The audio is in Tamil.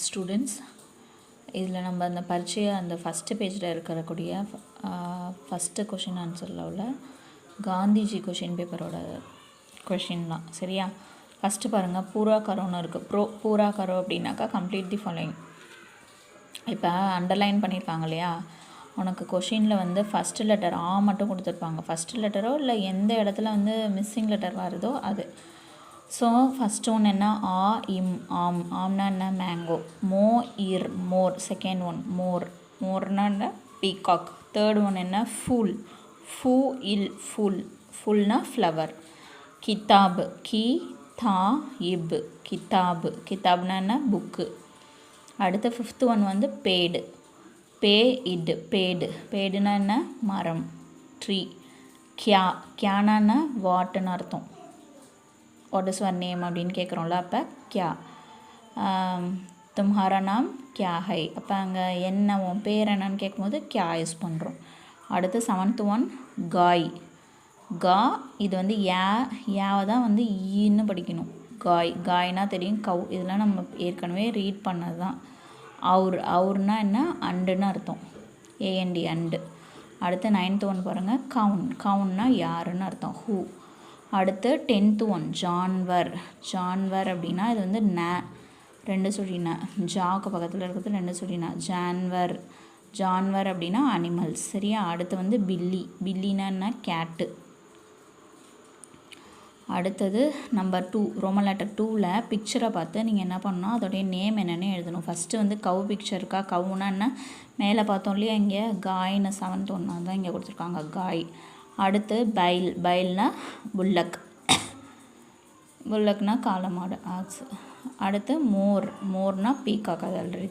ஸ்டூடெண்ட்ஸ், இதில் நம்ம அந்த பரீட்சையை அந்த ஃபஸ்ட்டு பேஜில் இருக்கக்கூடிய ஃபஸ்ட்டு கொஷின் ஆன்சரில் உள்ள காந்திஜி கொஷின் பேப்பரோட கொஷின் தான். சரியா? ஃபஸ்ட்டு பாருங்கள், பூரா கரோன்னு இருக்குது. பூரா கரோ அப்படின்னாக்கா கம்ப்ளீட் தி ஃபாலோயிங். இப்போ அண்டர்லைன் பண்ணியிருக்காங்க இல்லையா, உனக்கு கொஷினில் வந்து ஃபஸ்ட்டு லெட்டர் ஆ மட்டும் கொடுத்துருப்பாங்க. ஃபஸ்ட்டு லெட்டரோ இல்லை எந்த இடத்துல வந்து மிஸ்ஸிங் லெட்டர் வருதோ அது. ஸோ ஃபஸ்ட்டு ஒன்று என்ன, ஆ இம் ஆம். ஆம்னா என்ன, மேங்கோ. மோ இர் மோர். செகண்ட் ஒன் மோர். மோர்னா என்ன, பீகாக். தேர்ட் ஒன் என்ன, ஃபுல். ஃபூ இல் ஃபுல். ஃபுல்னா ஃப்ளவர். கிதாப். கி தா இப். கிதாப். கிதாப்னா என்ன, புக்கு. அடுத்த ஃபிஃப்த் ஒன் வந்து பேடு. பே இட். பேடு. பேடுனா என்ன, மரம், ட்ரீ. கியா. கியானா என்ன, வாட்டுன்னு அர்த்தம். வாட் இஸ் யுவர் நேம் அப்படின்னு கேட்குறோம்ல, அப்போ கியா. தும்ஹாரா நாம் கியா ஹை. அப்போ அங்கே என்ன, உன் பேர் என்னன்னு கேட்கும்போது கியா யூஸ் பண்ணுறோம். அடுத்து செவன்த் ஒன் காய். கா, இது வந்து யாவை தான் வந்து ஈன்னு படிக்கணும். காய். காய்னா தெரியும், கவ். இதெல்லாம் நம்ம ஏற்கனவே ரீட் பண்ணது தான். அவுர்னா என்ன, அண்டுன்னு அர்த்தம். AND, and. அடுத்து நைன்த் ஒன் பாருங்கள், கவுன். கவுன்னா யாருன்னு அர்த்தம், ஹூ. அடுத்து 10th ஒன் ஜான்வர். ஜான்வர் அப்படின்னா இது வந்து ரெண்டு சொல்லினா, ஜாக்கு பக்கத்தில் இருக்கிறது ரெண்டு சொல்லினா, ஜான்வர். ஜான்வர் அப்படின்னா அனிமல்ஸ். சரியா? அடுத்து வந்து பில்லி. பில்லினா என்ன, கேட்டு. அடுத்தது நம்பர் 2, ரோமன் லெட்டர் 2ல் பிக்சரை பார்த்து நீங்கள் என்ன பண்ணணும், அதோடைய நேம் என்னென்னு எழுதணும். ஃபஸ்ட்டு வந்து கவு பிக்சர் இருக்கா. கவுனா என்ன, மேலே பார்த்தோம் இல்லையா, இங்கே காய்னு 7th ஒன்று தான் இங்கே கொடுத்துருக்காங்க, காய். அடுத்து பைல். பைல்னா புல்லக். புல்லக்னா காளை மாடு, ஆக்ஸ். அடுத்து மோர். மோர்னா பீகாக், அது ஆல்ரெடி